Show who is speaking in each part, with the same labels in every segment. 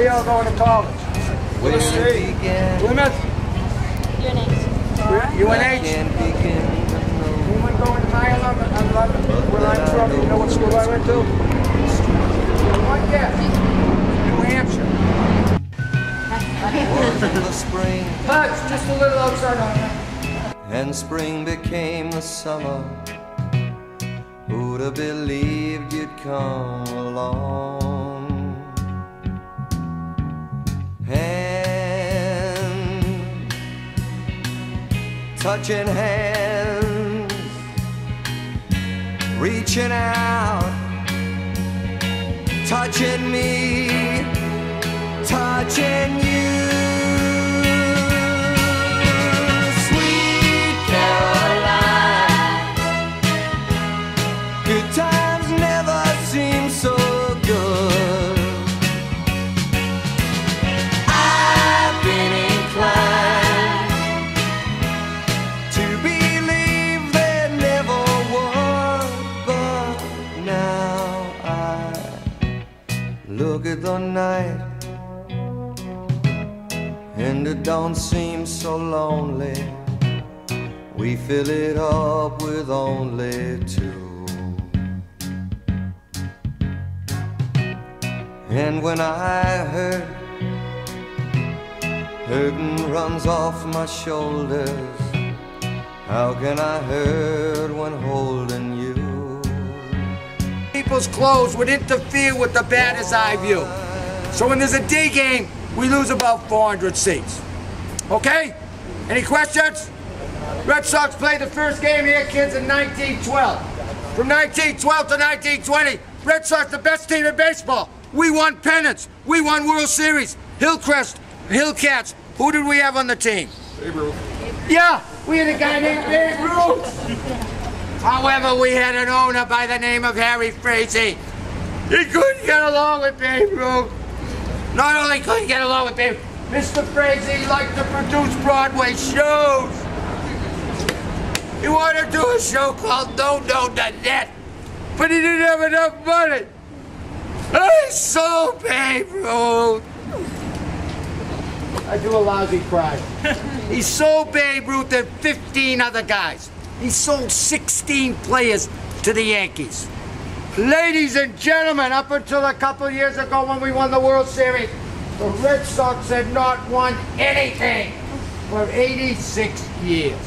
Speaker 1: Where y'all going to college?
Speaker 2: Plymouth State.
Speaker 1: Plymouth? UNH? Anyone going to my 11? Where I'm from? You know what school I went to? One guess. New Hampshire.
Speaker 2: The spring,
Speaker 1: Huts, just a little outside on that.
Speaker 2: and spring became the summer. Who'd have believed you'd come along? Hand, touching hands, reaching out, touching me, touching you. Sweet Caroline, good times never seem so good. I've been inclined to believe there never was, but now I look at the night and it don't seem so lonely. We fill it up with only two. And when I hurt, hurting runs off my shoulders. How can I hurt when holding you?
Speaker 1: People's clothes would interfere with the batter's eye view. So when there's a D game, we lose about 400 seats. Okay? Any questions? Red Sox played the first game here, kids, in 1912. From 1912 to 1920, Red Sox the best team in baseball. We won pennants. We won World Series. Hillcrest, Hillcats. Who did we have on the team?
Speaker 3: Babe Ruth.
Speaker 1: Yeah, we had a guy named Babe Ruth. However, we had an owner by the name of Harry Frazee. He couldn't get along with Babe Ruth. Not only could he get along with Babe, Mr. Frazee liked to produce Broadway shows. He wanted to do a show called No No Net, but he didn't have enough money. I sold Babe Ruth. I do a lousy cry. He sold Babe Ruth and 15 other guys. He sold 16 players to the Yankees. Ladies and gentlemen, up until a couple of years ago when we won the World Series, the Red Sox had not won anything for 86 years.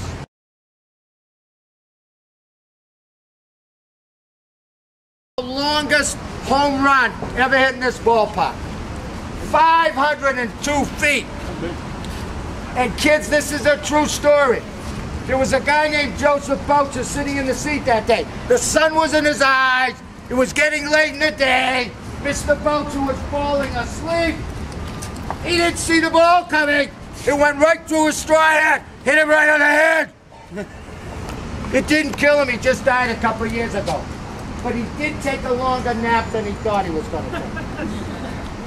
Speaker 1: The longest home run ever hit in this ballpark. 502 feet. And kids, this is a true story. There was a guy named Joseph Boucher sitting in the seat that day. The sun was in his eyes. It was getting late in the day. Mr. Boucher was falling asleep. He didn't see the ball coming. It went right through his straw hat, hit him right on the head. It didn't kill him. He just died a couple of years ago. But he did take a longer nap than he thought he was going to take.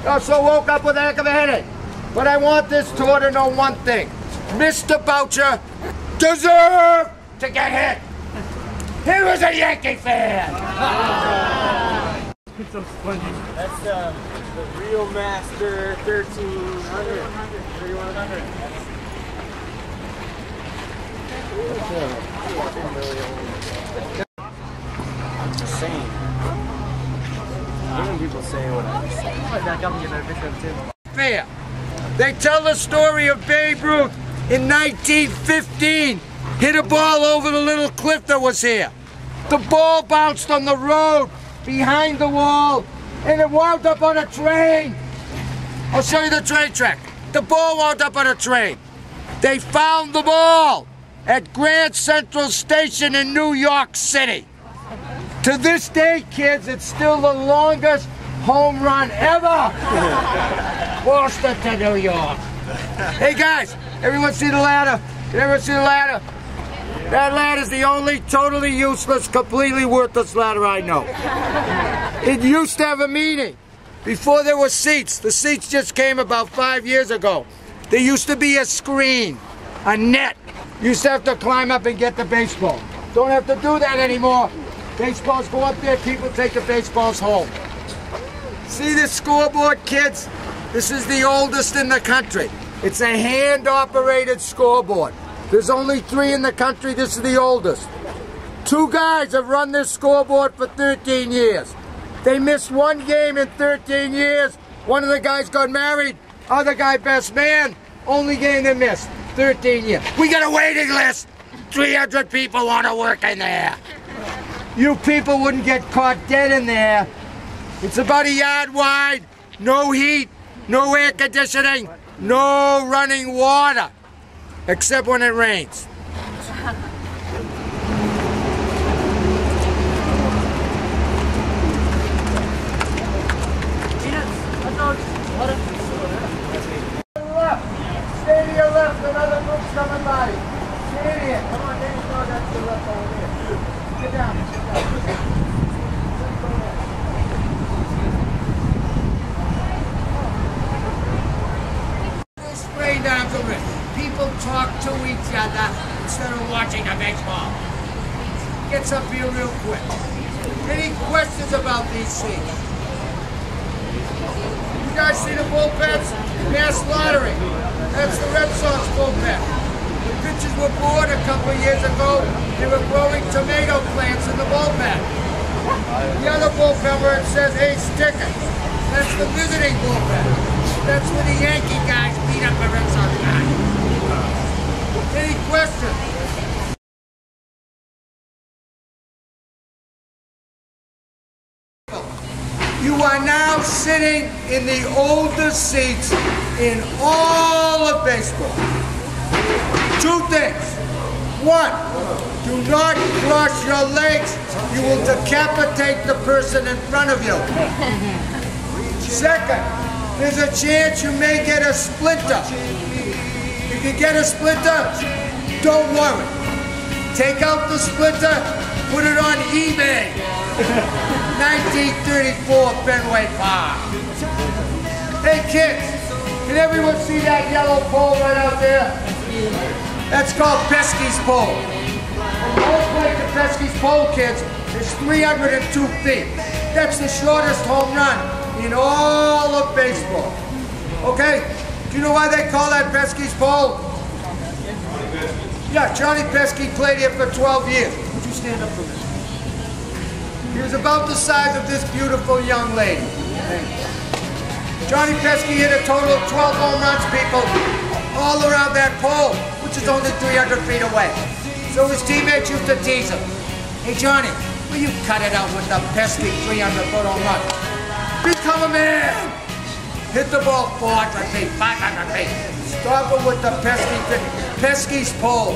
Speaker 1: He also woke up with a heck of a headache. But I want this tour to know one thing. Mr. Boucher deserved to get hit. He was a Yankee fan.
Speaker 4: It's so funny. That's the Real Master 1300. 3100. I'm just saying. When people say what I'm saying.
Speaker 1: Fair. They tell the story of Babe Ruth in 1915. Hit a ball over the little cliff that was here. The ball bounced on the road behind the wall and it wound up on a train. I'll show you the train track. The ball wound up on a train. They found the ball at Grand Central Station in New York City. To this day, kids, it's still the longest home run ever. Boston to New York. Hey guys, everyone see the ladder? Can everyone see the ladder? That ladder's the only totally useless, completely worthless ladder I know. It used to have a meaning. Before there were seats, the seats just came about 5 years ago. There used to be a screen, a net. You used to have to climb up and get the baseball. Don't have to do that anymore. Baseballs go up there, people take the baseballs home. See this scoreboard, kids? This is the oldest in the country. It's a hand-operated scoreboard. There's only 3 in the country. This is the oldest. 2 guys have run this scoreboard for 13 years. They missed 1 game in 13 years. One of the guys got married, other guy best man. Only game they missed, 13 years. We got a waiting list. 300 people want to work in there. You people wouldn't get caught dead in there. It's about a yard wide, no heat, no air conditioning, no running water, except when it rains. Stay to your left, another group's coming by. Get in here. Come on, there you go, that's the left over there. Get down, spray down the wrist. People talk to each other instead of watching a baseball. Gets up here real quick. Any questions about these things? You guys see the bullpens? Mass lottery. That's the Red Sox bullpen. The pitchers were bored a couple years ago. They were growing tomato plants in the bullpen. The other bullpen where it says Ace Ticket. That's the visiting bullpen. That's where the Yankee guys beat up the Red Sox guys. Any questions? You are now sitting in the oldest seats in all of baseball. 2 things. 1, do not cross your legs. You will decapitate the person in front of you. 2nd, there's a chance you may get a splinter. If you get a splinter, don't worry. Take out the splinter, put it on eBay. 1934 Fenway Park. Hey kids, can everyone see that yellow pole right out there? That's called Pesky's pole. And the whole plate to Pesky's pole, kids, is 302 feet. That's the shortest home run in all of baseball. Okay? Do you know why they call that Pesky's pole? Yeah, Johnny Pesky played here for 12 years. Would you stand up for this? He was about the size of this beautiful young lady. Johnny Pesky hit a total of 12 home runs, people, all around that pole, which is only 300 feet away. So his teammates used to tease him. Hey Johnny, will you cut it out with the Pesky 300-foot home run? Become a man! Hit the ball 400 feet, 500 feet. Stop it with the Pesky's pole.